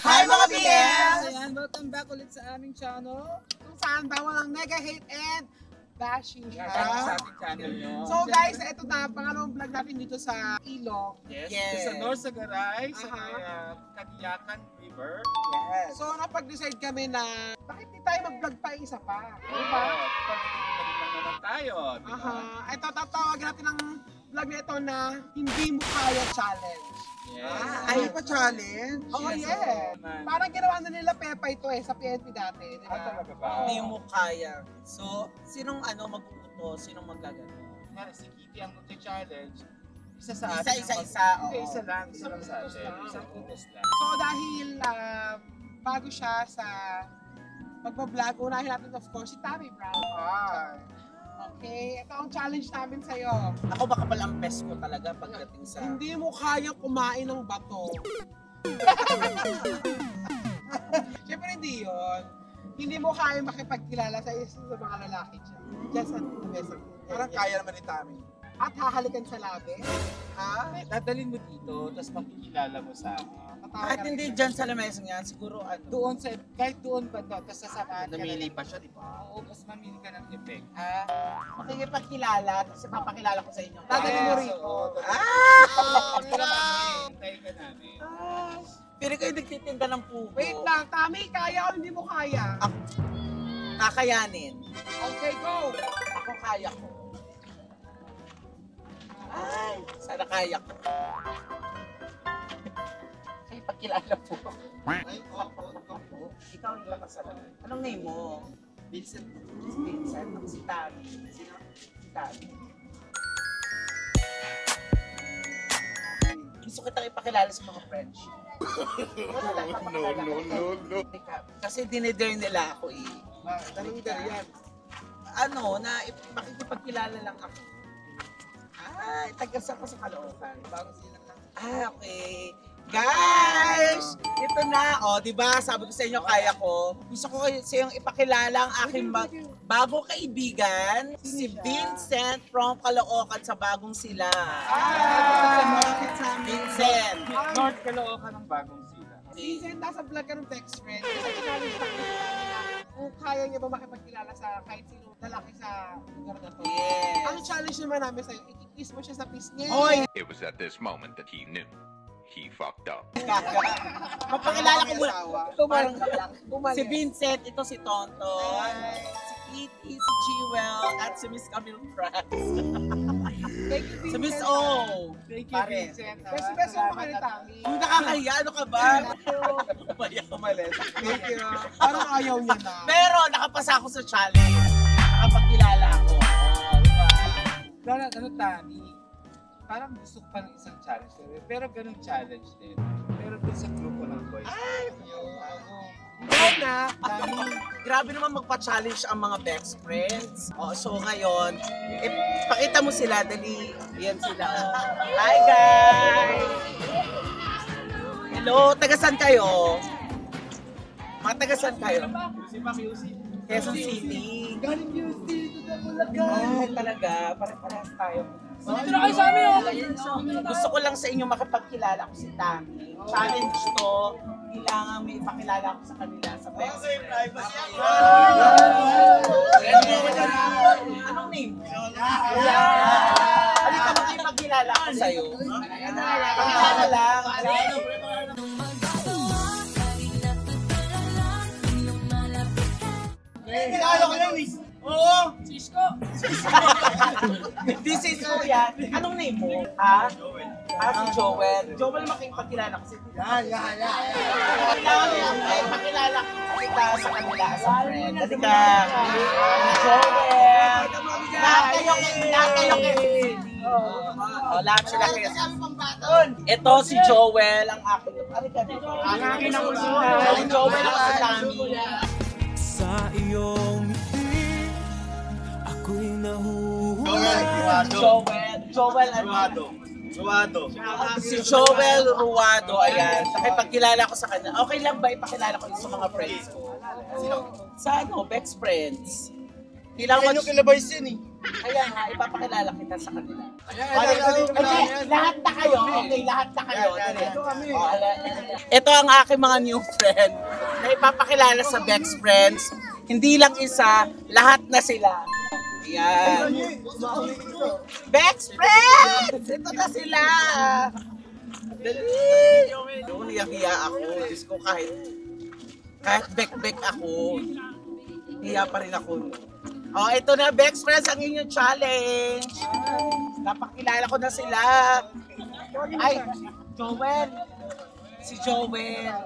Hi mga BS! Ayan, welcome back ulit sa aming channel. Kung saan bawal ang mega hate and bashing Sa siya. ating channel nyo. So guys, ito na, pangalawang vlog natin dito sa Ilog. Yes, Yes. sa North Sagaray, sa Aha. may Kadiyakan River. Yes. So napag-decide kami na, bakit di tayo mag-vlog pa isa pa? Diba? Pag-ibig lang naman tayo. Diba? Aha. Ito, tatawag natin ang vlog na ito na Hindi Mo Kaya Challenge. Yes. Ay, pa challenge? Oo, Yes, yes. oo naman. Parang ginawa na nila Pepa ito sa PNP dati. Diba? Talaga ba? Hindi mo kaya. So, sinong mag-uuto? Sinong magagano? Nga, si Kitty ang challenge. Isa sa atin. Isa-isa-isa. Hindi, Oo. isa lang sa atin. lang. Isang utos lang. So dahil bago siya sa pagbablog, unahin natin of course si Tammy Brown. Okay, ito ang challenge namin sa'yo. Ako baka pala ang best ko talaga pagdating sa... Hindi mo kaya kumain ng bato. Siyempre hindi yun. Hindi mo kaya makipagkilala sa isa sa mga lalaki dyan. Just at the best of it. Parang kaya naman ni Tammy. At hahalikan sa labi. Ha? Dadalhin mo dito, tapos makikilala mo sa amin. Kahit hindi dyan sa lamesa niya, siguro Doon sa, kahit doon pa to, tapos sasamahan ka Namili na- pa siya, di ba? Oo, tapos mamili ka ng effect. makikipagkilala, tapos ipapakilala ko sa inyo. Dadalhin mo Yes, rito. oo. Ah! Hintay ka namin. Pero kayo nagtitinda ng pugo. Wait lang, Tammy, kaya o hindi mo kaya? Kakayanin. Okay, go! Ako kaya ko. Ay, sana kaya ko. Ay, pagkilala po. Ay, opo. Ikaw yung nakasalamin. Anong name mo? Vincent. Si Vincent. Ako si Tammy. Sino? Si Tammy. Gusto kitang ipakilala sa mga friends. No. Kasi dinedare nila ako eh. Tanong ka yan. Ano, na makikipagkilala lang ako. Ay, tagas ako sa Caloocan. Bago sila lang. Okay. Guys, ito na. O, di ba? Sabi ko sa inyo, kaya ko. Gusto ko kayo sa iyong ipakilala ang aking bagong kaibigan, si Vincent from Caloocan sa Bagong Sila. Vincent. North Caloocan ng Bagong Sila. Vincent, nasa vlog ka ng text friend. Kasi challenge natin kung kaya niya ba makipagkilala sa kahit sino lalaki sa lugar na to. Yes. Ang challenge naman namin sa'yo, i-kiss mo siya sa piece niya. Hoy! It was at this moment that he knew he fucked up. Mapakilala ko muna. Parang Umalis. si Vincent, ito si Tonton, si Kitty, si Jewel, at si Miss Camille Franz. Thank you, Si Vincent. Miss O. Thank you, Pare. Vincent. Best mo ka ni Tammy. Hindi nakakahiya, ano ka ba? Umalis. Thank you. Parang ayaw niya na. Pero nakapasa ako sa challenge. Nakapagkilala ako. Di ba? Ano, Tami? Parang gusto ko pa ng isang challenge. Pero ganun challenge din. Pero dun sa grupo ng boys. Go na. Grabe naman magpa-challenge ang mga best friends. So ngayon, pakita mo sila, dali. Yan sila. Hi guys! Hello, tagasan kayo? Mga tagasan kayo? Quezon City. Galing UC to the Bulacan. Ay, talaga. Parang tayo. Dito na kayo sa amin. Gusto ko lang sa inyo makapagkilala ko si Tammy. Challenge to. Kailangan may ipakilala ko sa kanila sa best friend. Anong name? Halika mo kayo magkilala ko sa'yo. Pakilala lang. Kilala ko lang, Miss. Oo. This is Kuya. Anong name mo? Ha? Si Joel. Joel makikipagkilala ko si Tita. Kailangan may pakilala kita sa kanila as a friend. Halika. Joel. Lahat kayo kay lahat sila kayo. Ito si Joel, ang aking. Halika dito. Ang aking ang Si Joel ang si Tammy. Sa iyong ngiti, ako'y nahuhulog. Joel Ruado. Si Joel Ruado, ayan. Pakipagkilala ko sa kanya. Okay lang ba ipakilala ko sa mga friends ko? Sa best friends. Kailangan Kailan yung kila boys yun eh? Kaya nga, ipapakilala kita sa kanila. Okay, Lahat na kayo. Okay, lahat na kayo. Ito ang aking mga new friend na ipapakilala sa Bex Friends. Hindi lang isa, lahat na sila. Ayan. Bex Friends! Ito na sila! Dali! Hiya-hiya ako. Diyos ko, kahit bek-bek ako, hiya pa rin ako. Oh, ito na, Bex Friends, ang inyong challenge. Napakilala ko na sila. Ay, Joel. Si Joel.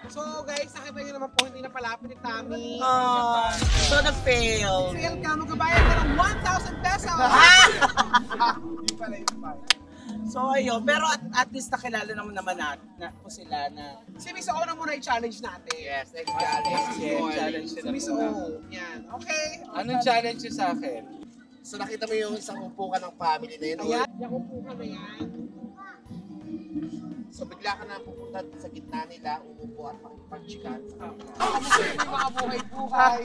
So guys, nakita nyo naman po, hindi na palapit ni Tommy. Oh, so nag-fail. Fail ka, magbabayad ka ng 1,000 pesos! So ayun, pero at least nakilala naman po sila na Si Miss O na muna i-challenge natin. Yes, next challenge. challenge Si sila Miss po. O. Yan, okay. Anong challenge nyo sa akin? So nakita mo yung isang upukan ng family na yun. Ayan, yung upo ka na yan. So bigla ka na pupunta sa gitna nila, umupo at pakipag-chikan. Yung mga buhay-buhay.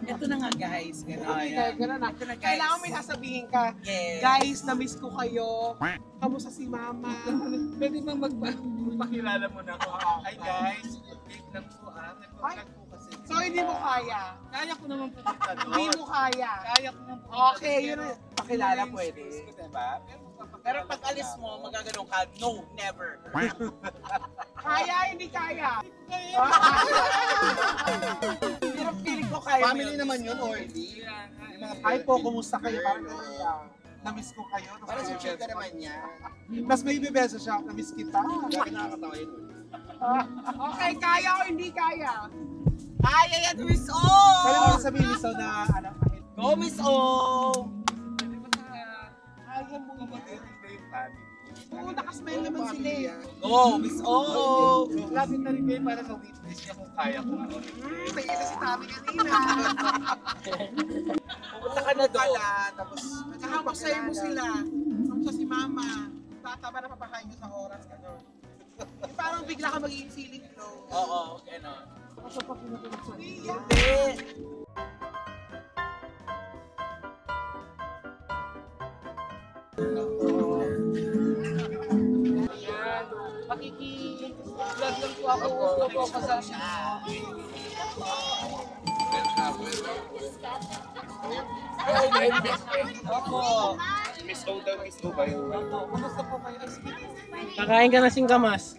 Ito na nga guys, Okay, gano'n. gano'n na. Ito na guys. Kailangan may sasabihin ka. Yes. Guys, na-miss ko kayo. Kamusta si Mama? Pwede bang magpakilala mo na ako? Hi guys, update lang po nag-vlog po kasi. So, hindi mo kaya? Kaya ko naman pumunta doon. Hindi mo kaya? Kaya ko naman pumunta Okay, yun na. Pakilala pwede. Diba? Pero pag alis mo, magaganon ka, no, never. Kaya, hindi kaya. Pero feeling ko kaya mo Family yun. naman yun or hindi? Yung mga Ay po, kumusta kayo? Parang ganun lang. Na-miss ko kayo. Para sa chika naman niya. Mas may bebeso siya. Na-miss kita. Grabe nakakatawa yun. Okay, kaya o hindi kaya? Kaya yan, Miss O! Kaya mo sabihin ni So na ano, kahit Go, Miss O! kaya mo yun. Oo, nakasmile naman sila eh. Go, Miss O! Lapit na rin kayo para sa witness niya kung kaya ko. Nakita si Tami kanina. Pupunta ka na doon. Tapos, nakamustahin mo sila. Kamusta si Mama. Tataba na papakain nyo sa oras. Gano'n. Yung parang bigla ka magiging feeling flow. Oo, gano'n. Kasi pa pinatulog sa iya. Hindi. Ayan, makiki-vlog lang po ako sa Opo. Miss O daw, Miss O ba yun? Opo, kumusta po kayo? Ay, sige. Kakain ka na singkamas.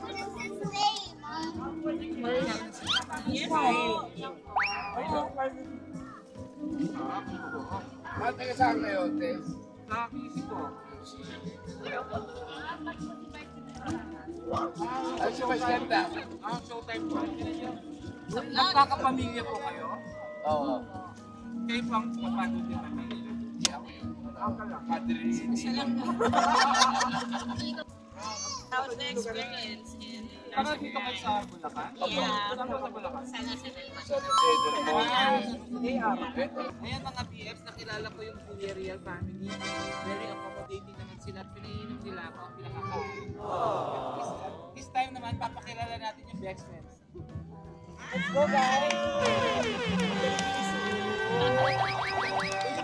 Taga saan kayo, Tess? Nakakisi po. Ay, siya mas ganda. Ang showtime po. Nagkakapamilya po kayo? Oo. Kayo po ang kapatid ng pamilya. Hindi ako yung padre. How's the experience in Para dito kayo sa Bulacan? Yeah. Saan po sa Bulacan? Sana sa Delman? Ayan mga BFs, nakilala ko yung Villarreal family. Very accommodating naman sila at pinainom nila ako ang pinakakain. This time naman, papakilala natin yung best friends. Let's go, guys!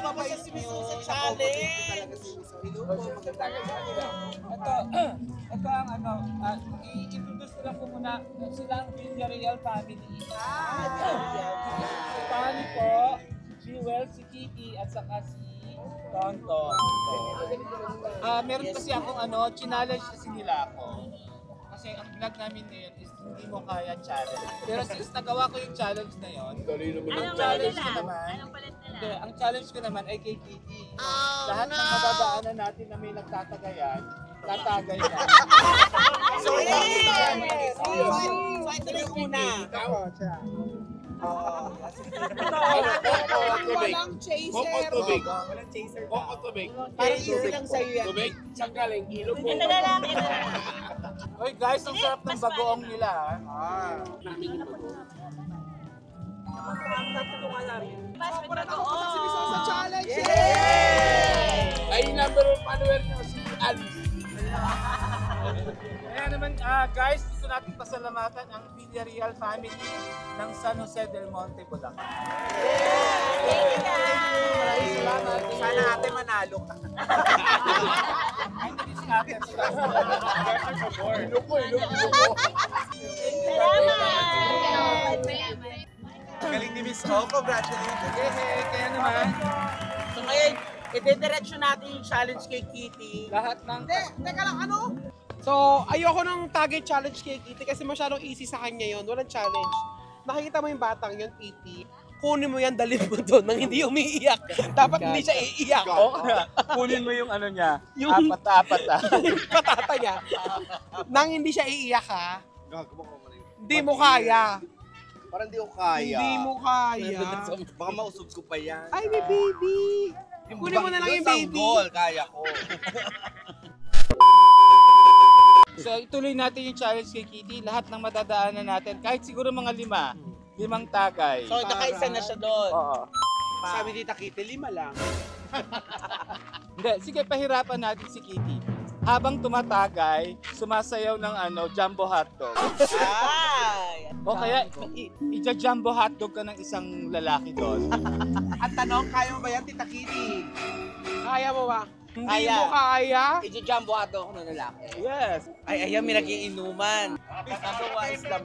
Papasa si Miss O sa challenge! Ito ang ano, i-introduce ko lang po muna sila ang Villarreal family. Si Pani po, Jewel, si Kiki, at saka si Tonton. Meron kasi akong challenge kasi nila ako. Kasi ang vlog namin ngayon is hindi mo kaya challenge. Pero since nagawa ko yung challenge na yon, Anong challenge palit ko nila? naman, Anong palit nila? hindi, ang challenge ko naman ay kay Kiki. Lahat ng mababaanan natin na may nagtatagayan, tatagay na. So, yes! So, ito na yung una. Ako, siya. Walang chaser. Walang chaser ka. Parang easy lang sa'yo yan. Ito na lang, ito na lang. Oy guys, ang sarap ng bagoong nila. Mas with Si Miss O sa bagoong. challenge. Ay, number one follower nyo si Alice. Kaya naman, guys, gusto natin pasalamatan ang Villarreal family ng San Jose del Monte, Bulacan. Maraming salamat. Sana ate manalo ka. Ay, hindi si ate. Galing ni Miss O. Congratulations. Kaya naman, So ngayon, ide-diretso natin yung challenge kay Kitty. lahat ng... Teka lang, ano? So, ayoko ng target challenge kay Kitty kasi masyadong easy sa kanya yon. Walang challenge. Nakikita mo yung batang yun, Kitty. Kunin mo yan, dalhin mo doon nang hindi umiiyak. Dapat hindi siya iiyak. Oo, kunin mo yung ano niya, Yung- apat-apat Yung patata niya. Nang hindi siya iiyak ha. Hindi mo kaya. Parang di ko kaya. Hindi mo kaya. Baka mausog ko pa yan. Ay, may baby. Kunin mo na lang yung baby. Sanggol, kaya ko. So ituloy natin yung challenge kay Kitty. Lahat ng madadaanan natin, kahit siguro mga limang tagay. So nakaisa na siya doon. Oo. Sabi ni Kitty, 5 lang. Hindi, sige, pahirapan natin si Kitty. Habang tumatagay, sumasayaw ng jumbo hotdog. Ay! O kaya, i-jumbo hotdog ka ng isang lalaki doon. At tanong, kaya mo ba yan, Tita Kitty? Kaya mo ba? Hindi Kaya. mo kaya? I-jumbo ato ako ng lalaki. Yes. Ay, ayan, may nagiinuman. Nagawa Islam.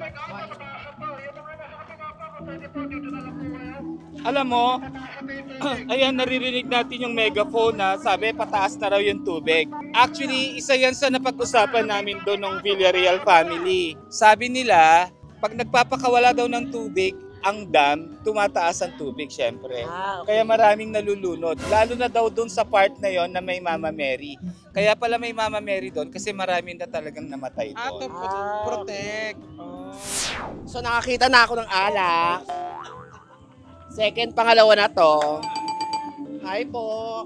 Alam mo, ayan, naririnig natin yung megaphone na sabi pataas na raw yung tubig. Actually, isa yan sa napag-usapan namin doon ng Villarreal family. Sabi nila, pag nagpapakawala daw ng tubig, ang dam, tumataas ang tubig syempre. Kaya maraming nalulunod. Lalo na daw doon sa part na yon na may Mama Mary. Kaya pala may Mama Mary doon kasi marami na talagang namatay To doon. protect. So nakakita na ako ng alak. Second, pangalawa na to. Hi po.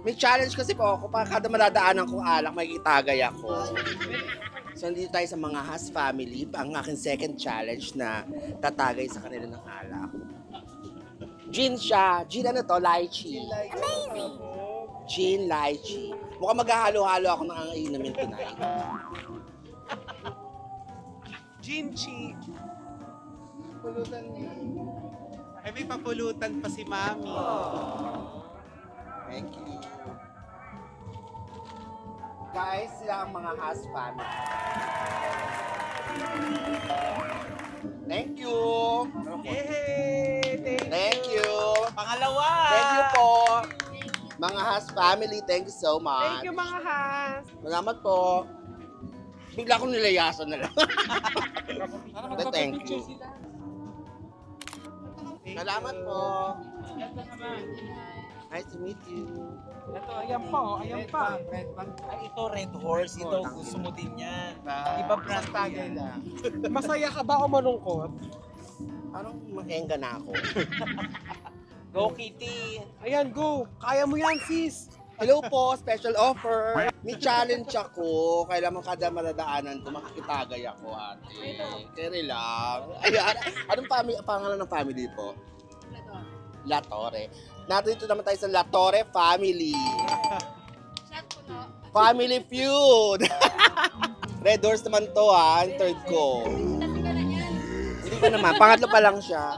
May challenge kasi po ako. Pag kada madadaanan kong alak, makikitagay ako. So nandito tayo sa mga Has family. Ang aking second challenge na tatagay sa kanila ng alak. Gin siya. Gin ano to? Lychee. Amazing! Gin, lychee. Mukhang maghahalo-halo ako ng ang inumin tonight. Jinchi. Ay, may papulutan pa si Mami. Thank you. Guys, sila ang mga Has family. Thank you. Yay! Thank you. Pangalawa! Thank you po. Mga Has family, thank you so much. Thank you, mga has. Salamat po. Bigla akong nilayasan na lang. Para Thank magpapapicture you. sila. Salamat po. Ito naman. Nice to meet you. Ito, Ayan pa, oh, ayan pa. Red bank. Ay, ito, Red Horse. Ito, gusto mo din yan. Iba brand tagay lang. Masaya ka ba o malungkot? Parang makenga na ako. Go, Kitty! Ayan, go. Kaya mo yan, sis. Hello po, special offer. May challenge ako. Kailangan kada madadaanan ko, makikitagay ako, ate. Kere lang. Ayan. Anong pangalan ng family po? La Torre. Narito naman tayo sa La Torre family. Family feud. Red Doors naman to ha, ang third ko. Hindi ko naman, pangatlo pa lang siya.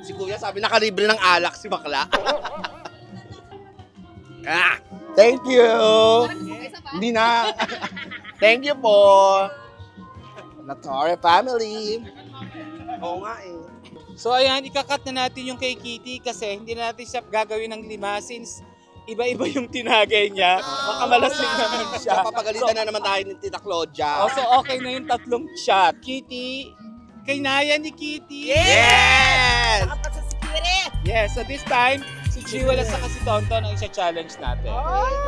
Si Kuya sabi nakalibre ng alak si bakla. Thank you. Hindi na. Thank you po. La Torre family. Oo nga eh. So ayan, ikakat na natin yung kay Kitty kasi hindi na natin siya gagawin ng 5 since iba-iba yung tinagay niya. Makamalasig naman siya. Papagalitan na naman tayo ni Tita Claudia. So okay na yung 3 shot. Kitty, kinaya ni Kitty. Yes! Yes, so this time, si Jewel at saka si Tonton ang isa-challenge natin.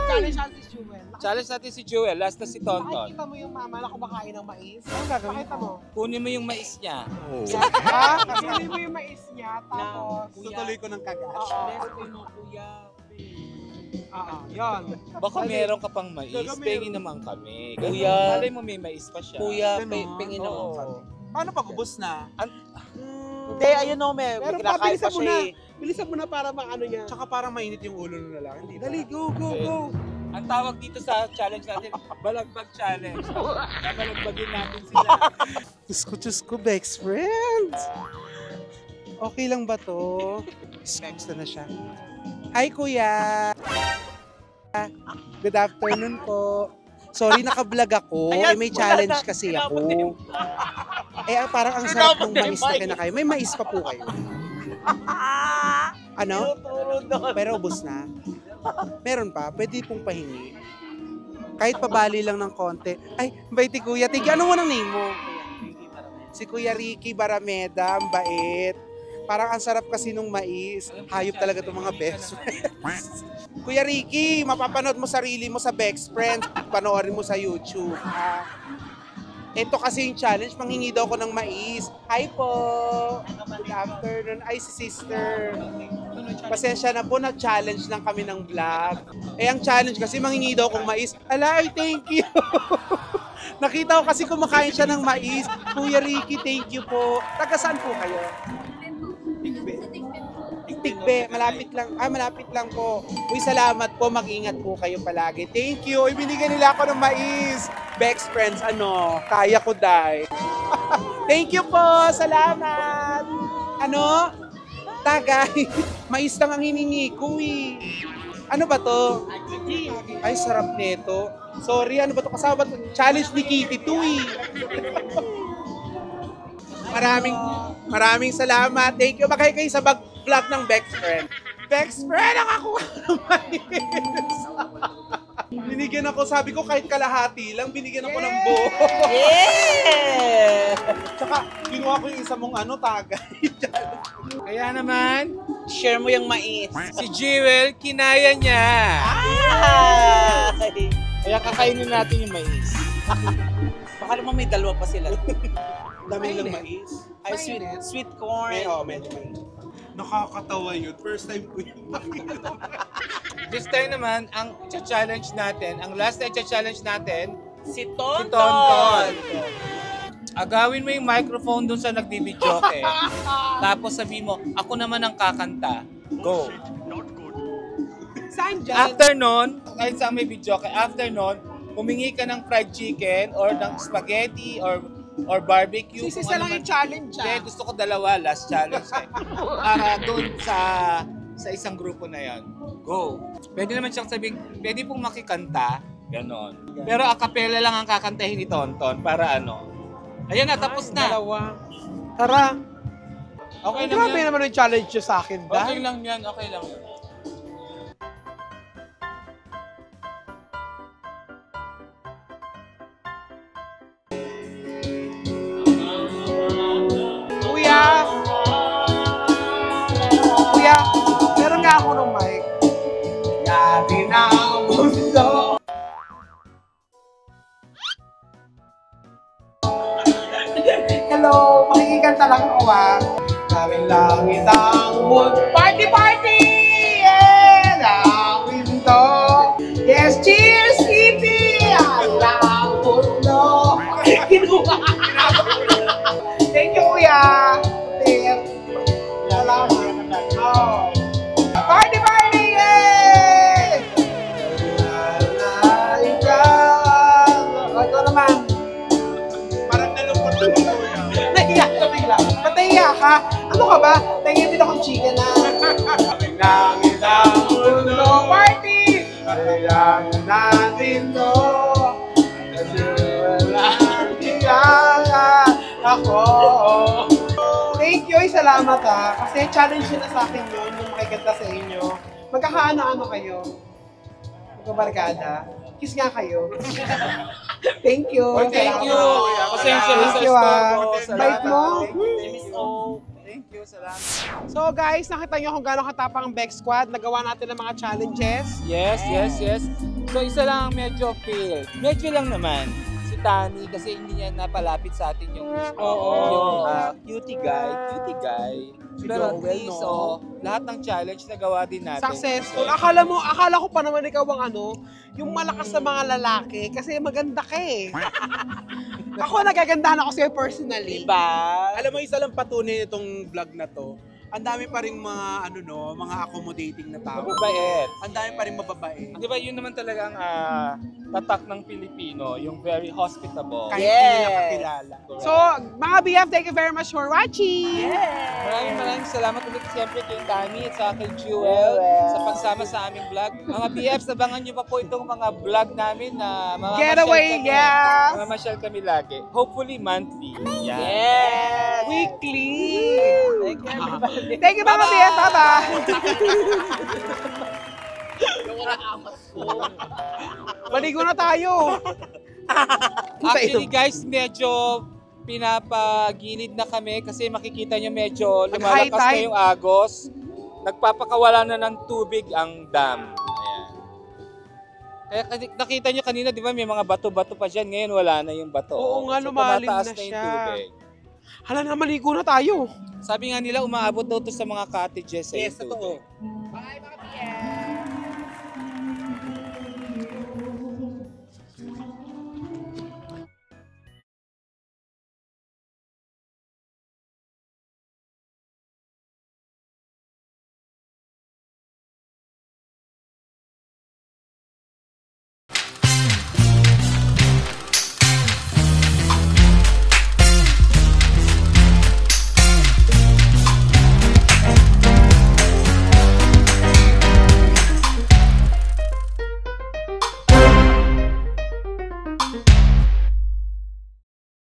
Challenge natin si Jewel. Challenge natin si Jewel, last na si Tonton. Nakikita mo yung mama na kumakain ng mais. Ano gagawin Pakita mo. Kunin mo yung mais niya. Ha? Kunin mo yung mais niya, tapos tutuloy ko ng kagat. Oo, yun. Baka meron ka pang mais, Gaga, meron. pengin naman kami. Kuya. Malay mo may mais pa siya. Kuya, Ganun. pingin ako. Oo. Paano pag ubos na? Hindi, ayun o, may Pero kinakain pa pabilisan mo siya na. eh. Bilisan mo na para ano niya. Tsaka parang mainit yung ulo ng lalaki. Hindi ba? Dali, go, go, go. Ang tawag dito sa challenge natin, balagbag challenge. Balagbagin natin sila. Diyos ko, best friends. Okay lang ba to? Kumusta na siya? Hi, kuya! Good afternoon po. Sorry, naka-vlog ako. Ayan, May wala challenge na. kasi Tinapon na ako. Parang ang sarap ng mais na kinakain. May mais pa po kayo. Ano? Tinuturo doon. Pero ubos na. Meron pa. Pwede pong pahingi. Kahit pabali lang ng konti. Ay, baiti kuya. Tigyan, ano mo ng name mo? Si Kuya Ricky Barameda. Ang bait. Parang ang sarap kasi nung mais. Hayop talaga itong mga best friends. Kuya Ricky, mapapanood mo sarili mo sa Best Friends. Panoorin mo sa YouTube. Ito kasi yung challenge, manghingi daw ako ng mais. Hi po! Good afternoon. Ay, si sister. Pasensya na po, nag-challenge lang kami ng vlog. Ang challenge kasi, manghingi daw akong mais. Ala, ay, thank you! Nakita ko kasi kumakain siya ng mais. Kuya Ricky, thank you po. Taga saan po kayo? Tigbe, malapit lang po. Uy, salamat po, mag-ingat po kayo palagi. Thank you. Uy, binigyan nila ako ng mais. Best friends, kaya ko dahil. Thank you po, salamat. Tagay, mais lang ang hiningi ko eh. Ano ba to? Ay, sarap nito. Sorry, ano ba to? Kasama to? Challenge ni Kitty to eh. Maraming salamat. Thank you. Magkaya kayo sa vlog ng Best Friend. Best Friend, nakakuha ng mais. Binigyan ako, sabi ko kahit kalahati lang, binigyan ako ng buo. Yeah! Tsaka, kinuha ko yung isa mong tagay. Kaya naman, Share mo yung mais. si Jewel, kinaya niya. Ay! Kaya kakainin natin yung mais. Baka naman may dalawa pa sila. Dami lang mais. Ay, sweet corn. Medyo mais. Nakakatawa yun. First time ko yun. This time naman, ang challenge natin, ang last na challenge natin, Si si Tonton. Tonton. Agawin mo yung microphone dun sa nagbibidyoke. Tapos sabihin mo, ako naman ang kakanta. Go. Saan dyan? After nun, kahit saan may videoke, after nun, humingi ka ng fried chicken or ng spaghetti or barbecue. Sisisa lang yung challenge Hindi, gusto ko dalawa, last challenge eh. Para doon sa isang grupo na yan. Go. Pwede naman siyang sabihin, pwede pong makikanta, ganon. Pero a cappella lang ang kakantahin ni Tonton para Ayan na, tapos na. Dalawa. Tara. Okay lang Grabe yan. naman yung challenge nyo sa akin, ba? Okay lang yan, okay lang yan. Kuya, meron nga ako ng mic. Dati na ang mundo. Hello, makikikanta lang ako Kaming langit ang mundo. Party, party! Yeah! Ang mundo. Yes, cheers, Kitty! Ang mundo. Kinuha. Thank you, Kuya. Salamat. Oh. Party, party! Yay! Ito naman. Parang nalungkot na ako. Nahiya ka bigla. Ba't nahiya ka? Ano ka ba? Nahiya din akong chicken na. Kaming langit ang mundo. Party! Kailangan natin to. Ako. Thank you, salamat kasi challenge nila sa akin yun, yung makikita sa inyo. Magkakaano-ano kayo? Magkabarkada? Kiss nga kayo. Thank you. Thank you. Pasensya Thank sa you, store. Bait mo. Thank you, salamat. So guys, nakita nyo kung gano'ng katapang ang Bex Squad. Nagawa natin ng mga challenges. Yes. So isa lang ang medyo fail. Medyo lang naman. Si Tani kasi hindi niya napalapit sa atin yung cutie guy. Pero at least, lahat ng challenge nagawa din natin. Successful. Akala ko pa naman ikaw ang yung malakas sa mga lalaki kasi maganda ka eh. Ako nagagandahan ako sa'yo personally. Diba? Alam mo, isa lang patunay nitong vlog na to. Ang dami pa rin mga, mga accommodating na tao. Mabait. Ang dami pa rin mababait. Di ba yun naman talaga ang tatak ng Pilipino, yung very hospitable. Kahit hindi nakakilala. So, mga BF, thank you very much for watching! Maraming salamat ulit siyempre kay Tami at sa kay Jewel sa pagsama sa aming vlog. Mga BFs, abangan nyo pa po itong mga vlog namin na Getaway, yes! Mamamasyal kami lagi. Hopefully monthly. Yeah. Yes! Weekly! Thank you, everybody. Thank you mga BF, bye-bye! Maligo na tayo! Actually guys, medyo pinapagilid na kami kasi makikita nyo medyo lumalakas na tide. yung agos. Nagpapakawala na ng tubig ang dam. Ayan. Kaya nakita nyo kanina, di ba may mga bato-bato pa dyan. Ngayon wala na yung bato. Oo nga, lumalim tumataas na yung siya. tubig. Hala na, maligo na tayo! Sabi nga nila, umaabot daw to sa mga cottages. Yes, yung tubig. totoo. Bye mga BF!